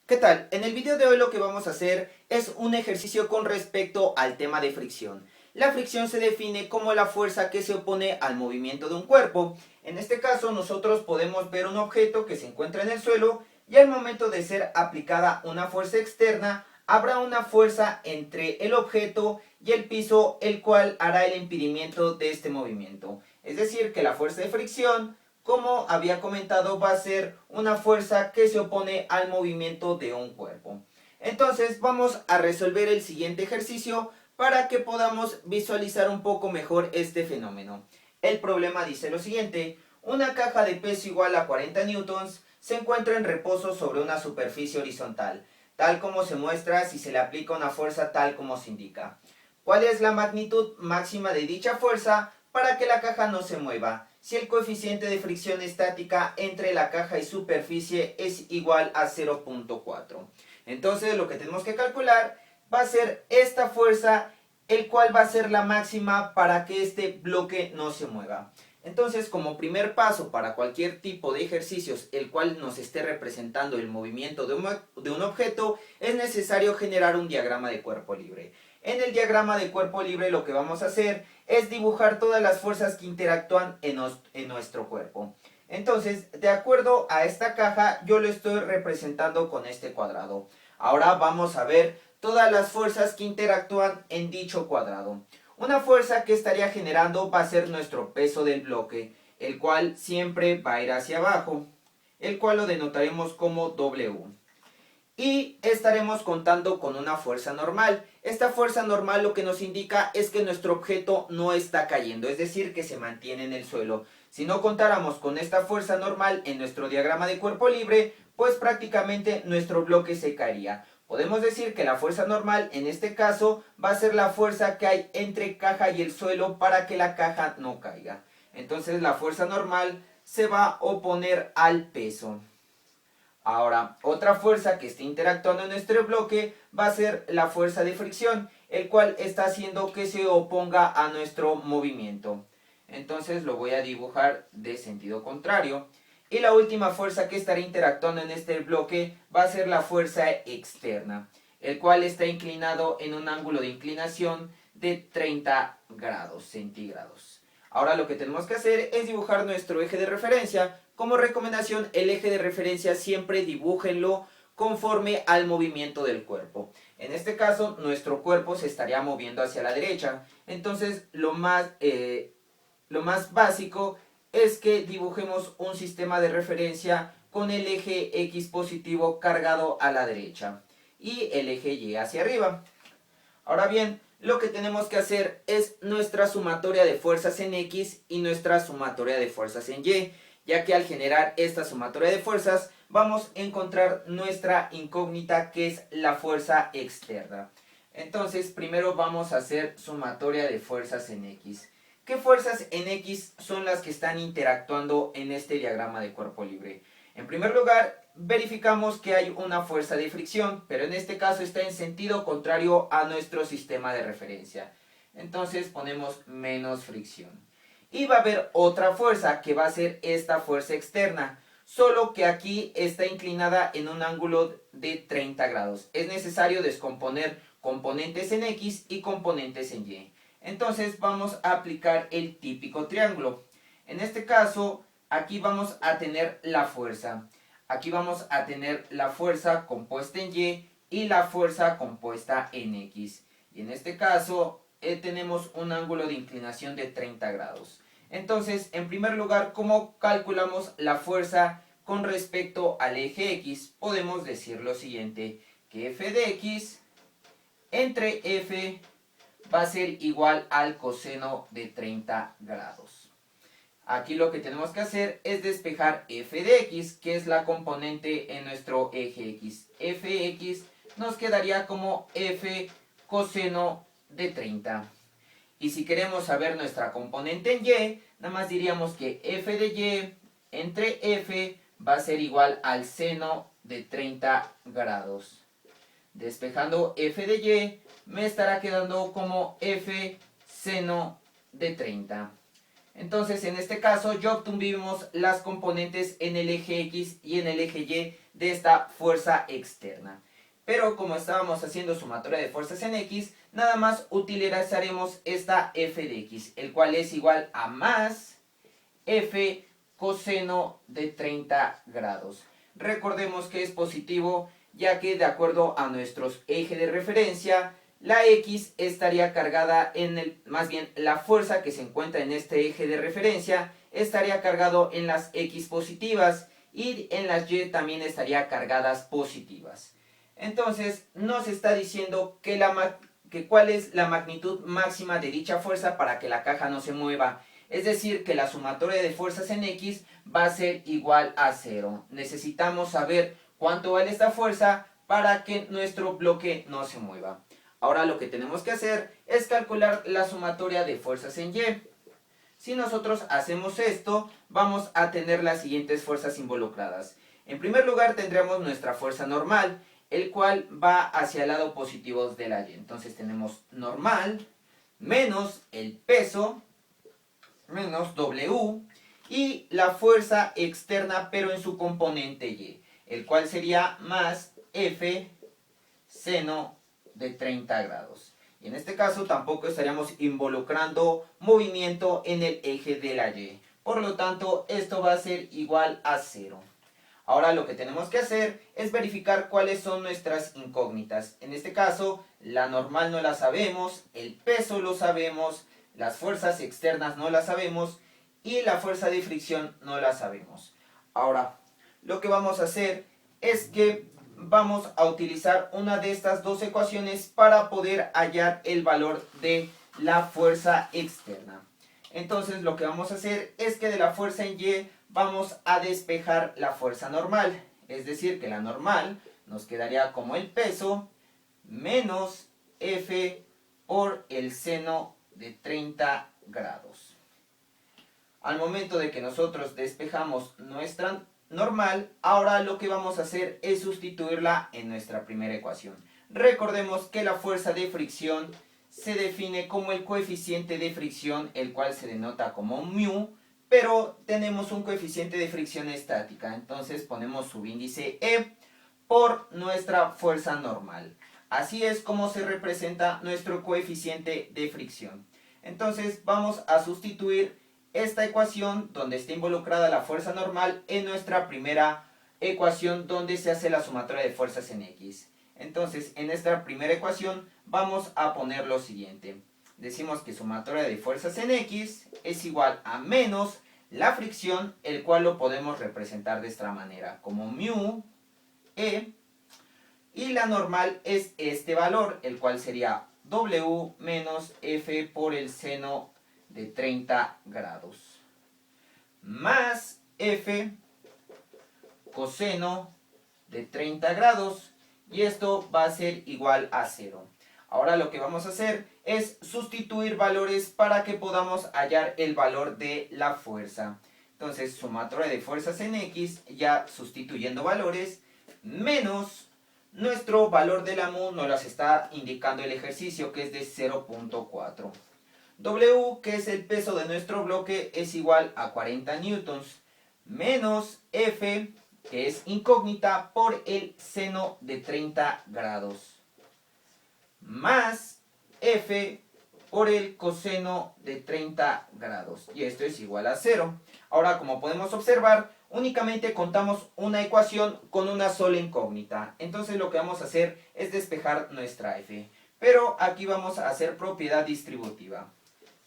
¿Qué tal? En el video de hoy lo que vamos a hacer es un ejercicio con respecto al tema de fricción. La fricción se define como la fuerza que se opone al movimiento de un cuerpo. En este caso nosotros podemos ver un objeto que se encuentra en el suelo y al momento de ser aplicada una fuerza externa habrá una fuerza entre el objeto y el piso, el cual hará el impedimento de este movimiento. Es decir, que la fuerza de fricción, como había comentado, va a ser una fuerza que se opone al movimiento de un cuerpo. Entonces vamos a resolver el siguiente ejercicio para que podamos visualizar un poco mejor este fenómeno. El problema dice lo siguiente: una caja de peso igual a 40 newtons se encuentra en reposo sobre una superficie horizontal, tal como se muestra si se le aplica una fuerza tal como se indica. ¿Cuál es la magnitud máxima de dicha fuerza para que la caja no se mueva si el coeficiente de fricción estática entre la caja y superficie es igual a 0.4? Entonces lo que tenemos que calcular va a ser esta fuerza, el cual va a ser la máxima para que este bloque no se mueva. Entonces, como primer paso para cualquier tipo de ejercicios el cual nos esté representando el movimiento de un objeto, es necesario generar un diagrama de cuerpo libre. En el diagrama de cuerpo libre lo que vamos a hacer es dibujar todas las fuerzas que interactúan en nuestro cuerpo. Entonces, de acuerdo a esta caja, yo lo estoy representando con este cuadrado. Ahora vamos a ver todas las fuerzas que interactúan en dicho cuadrado. Una fuerza que estaría generando va a ser nuestro peso del bloque, el cual siempre va a ir hacia abajo, el cual lo denotaremos como W. Y estaremos contando con una fuerza normal. Esta fuerza normal lo que nos indica es que nuestro objeto no está cayendo, es decir, que se mantiene en el suelo. Si no contáramos con esta fuerza normal en nuestro diagrama de cuerpo libre, pues prácticamente nuestro bloque se caería. Podemos decir que la fuerza normal en este caso va a ser la fuerza que hay entre caja y el suelo para que la caja no caiga. Entonces la fuerza normal se va a oponer al peso. Ahora, otra fuerza que esté interactuando en nuestro bloque va a ser la fuerza de fricción, el cual está haciendo que se oponga a nuestro movimiento. Entonces lo voy a dibujar de sentido contrario. Y la última fuerza que estará interactuando en este bloque va a ser la fuerza externa, el cual está inclinado en un ángulo de inclinación de 30 grados centígrados. Ahora lo que tenemos que hacer es dibujar nuestro eje de referencia. Como recomendación, el eje de referencia siempre dibújenlo conforme al movimiento del cuerpo. En este caso, nuestro cuerpo se estaría moviendo hacia la derecha. Entonces, lo más básico es que dibujemos un sistema de referencia con el eje X positivo cargado a la derecha y el eje Y hacia arriba. Ahora bien, lo que tenemos que hacer es nuestra sumatoria de fuerzas en X y nuestra sumatoria de fuerzas en Y, ya que al generar esta sumatoria de fuerzas vamos a encontrar nuestra incógnita, que es la fuerza externa. Entonces, primero vamos a hacer sumatoria de fuerzas en X. ¿Qué fuerzas en X son las que están interactuando en este diagrama de cuerpo libre? En primer lugar, verificamos que hay una fuerza de fricción, pero en este caso está en sentido contrario a nuestro sistema de referencia. Entonces ponemos menos fricción. Y va a haber otra fuerza, que va a ser esta fuerza externa, solo que aquí está inclinada en un ángulo de 30 grados. Es necesario descomponer componentes en X y componentes en Y. Entonces vamos a aplicar el típico triángulo. En este caso, aquí vamos a tener la fuerza. Aquí vamos a tener la fuerza compuesta en y la fuerza compuesta en X. Y en este caso tenemos un ángulo de inclinación de 30 grados. Entonces, en primer lugar, ¿cómo calculamos la fuerza con respecto al eje X? Podemos decir lo siguiente, que f de X entre f va a ser igual al coseno de 30 grados. Aquí lo que tenemos que hacer es despejar f de x, que es la componente en nuestro eje x. Fx nos quedaría como f coseno de 30. Y si queremos saber nuestra componente en y, nada más diríamos que f de y entre f va a ser igual al seno de 30 grados. Despejando f de y, me estará quedando como f seno de 30. Entonces, en este caso, ya obtuvimos las componentes en el eje X y en el eje Y de esta fuerza externa. Pero como estábamos haciendo sumatoria de fuerzas en X, nada más utilizaremos esta f de X, el cual es igual a más f coseno de 30 grados. Recordemos que es positivo, ya que de acuerdo a nuestro eje de referencia, la X estaría cargada más bien la fuerza que se encuentra en este eje de referencia estaría cargado en las X positivas y en las Y también estaría cargadas positivas. Entonces nos está diciendo que cuál es la magnitud máxima de dicha fuerza para que la caja no se mueva. Es decir, que la sumatoria de fuerzas en X va a ser igual a 0. Necesitamos saber cuánto vale esta fuerza para que nuestro bloque no se mueva. Ahora lo que tenemos que hacer es calcular la sumatoria de fuerzas en Y. Si nosotros hacemos esto, vamos a tener las siguientes fuerzas involucradas. En primer lugar tendremos nuestra fuerza normal, el cual va hacia el lado positivo de la Y. Entonces tenemos normal menos el peso menos W y la fuerza externa pero en su componente Y, el cual sería más F seno de 30 grados. Y en este caso tampoco estaríamos involucrando movimiento en el eje de la Y. Por lo tanto, esto va a ser igual a 0. Ahora lo que tenemos que hacer es verificar cuáles son nuestras incógnitas. En este caso, la normal no la sabemos, el peso lo sabemos, las fuerzas externas no las sabemos y la fuerza de fricción no la sabemos. Ahora, lo que vamos a hacer es que vamos a utilizar una de estas dos ecuaciones para poder hallar el valor de la fuerza externa. Entonces lo que vamos a hacer es que de la fuerza en Y vamos a despejar la fuerza normal. Es decir, que la normal nos quedaría como el peso menos F por el seno de 30 grados. Al momento de que nosotros despejamos nuestra normal, ahora lo que vamos a hacer es sustituirla en nuestra primera ecuación. Recordemos que la fuerza de fricción se define como el coeficiente de fricción, el cual se denota como mu, pero tenemos un coeficiente de fricción estática, entonces ponemos subíndice E por nuestra fuerza normal. Así es como se representa nuestro coeficiente de fricción. Entonces vamos a sustituir esta ecuación donde está involucrada la fuerza normal en nuestra primera ecuación donde se hace la sumatoria de fuerzas en X. Entonces en esta primera ecuación vamos a poner lo siguiente. Decimos que sumatoria de fuerzas en X es igual a menos la fricción, el cual lo podemos representar de esta manera, como mu E, y la normal es este valor, el cual sería W menos F por el seno de 30 grados, más F coseno de 30 grados, y esto va a ser igual a 0. Ahora lo que vamos a hacer es sustituir valores para que podamos hallar el valor de la fuerza. Entonces, sumatoria de fuerzas en X, ya sustituyendo valores, menos nuestro valor de la mu nos las está indicando el ejercicio, que es de 0.4. W, que es el peso de nuestro bloque, es igual a 40 newtons, menos F, que es incógnita, por el seno de 30 grados, más F por el coseno de 30 grados. Y esto es igual a 0. Ahora, como podemos observar, únicamente contamos una ecuación con una sola incógnita. Entonces lo que vamos a hacer es despejar nuestra F. Pero aquí vamos a hacer propiedad distributiva.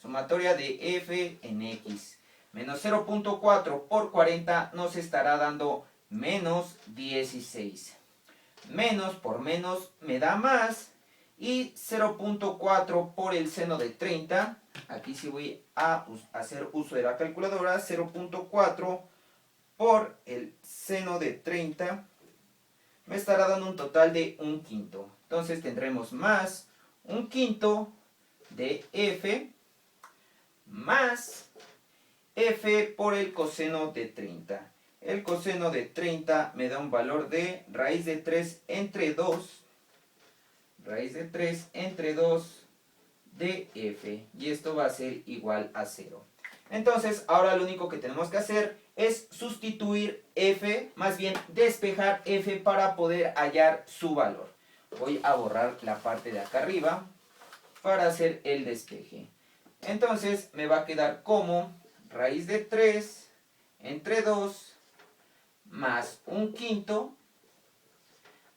Sumatoria de F en X. Menos 0.4 por 40 nos estará dando menos 16. Menos por menos me da más. Y 0.4 por el seno de 30. Aquí sí voy a hacer uso de la calculadora. 0.4 por el seno de 30 me estará dando un total de 1/5. Entonces tendremos más 1/5 de F más F por el coseno de 30. El coseno de 30 me da un valor de raíz de 3 entre 2. Raíz de 3 entre 2 de F. Y esto va a ser igual a 0. Entonces, ahora lo único que tenemos que hacer es sustituir f, más bien despejar f para poder hallar su valor. Voy a borrar la parte de acá arriba para hacer el despeje. Entonces, me va a quedar como raíz de 3 entre 2 más 1/5,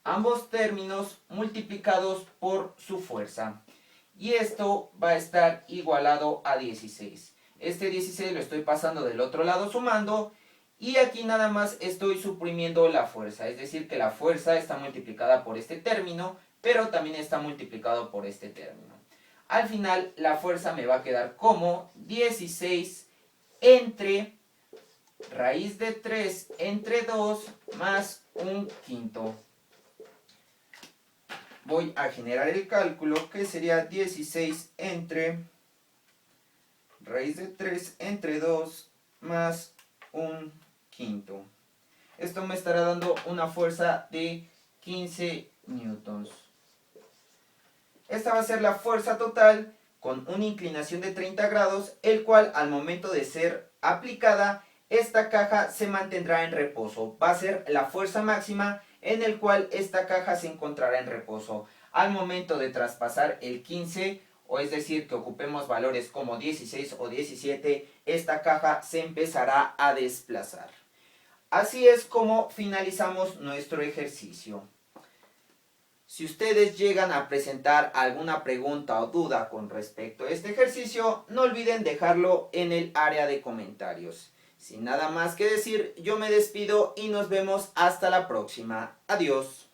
ambos términos multiplicados por su fuerza. Y esto va a estar igualado a 16. Este 16 lo estoy pasando del otro lado sumando. Y aquí nada más estoy suprimiendo la fuerza. Es decir, que la fuerza está multiplicada por este término, pero también está multiplicado por este término. Al final, la fuerza me va a quedar como 16 entre raíz de 3 entre 2 más 1/5. Voy a generar el cálculo, que sería 16 entre raíz de 3 entre 2 más 1/5. Esto me estará dando una fuerza de 15 newtons. Esta va a ser la fuerza total con una inclinación de 30 grados, el cual al momento de ser aplicada, esta caja se mantendrá en reposo. Va a ser la fuerza máxima en el cual esta caja se encontrará en reposo. Al momento de traspasar el 15, o es decir, que ocupemos valores como 16 o 17, esta caja se empezará a desplazar. Así es como finalizamos nuestro ejercicio. Si ustedes llegan a presentar alguna pregunta o duda con respecto a este ejercicio, no olviden dejarlo en el área de comentarios. Sin nada más que decir, yo me despido y nos vemos hasta la próxima. Adiós.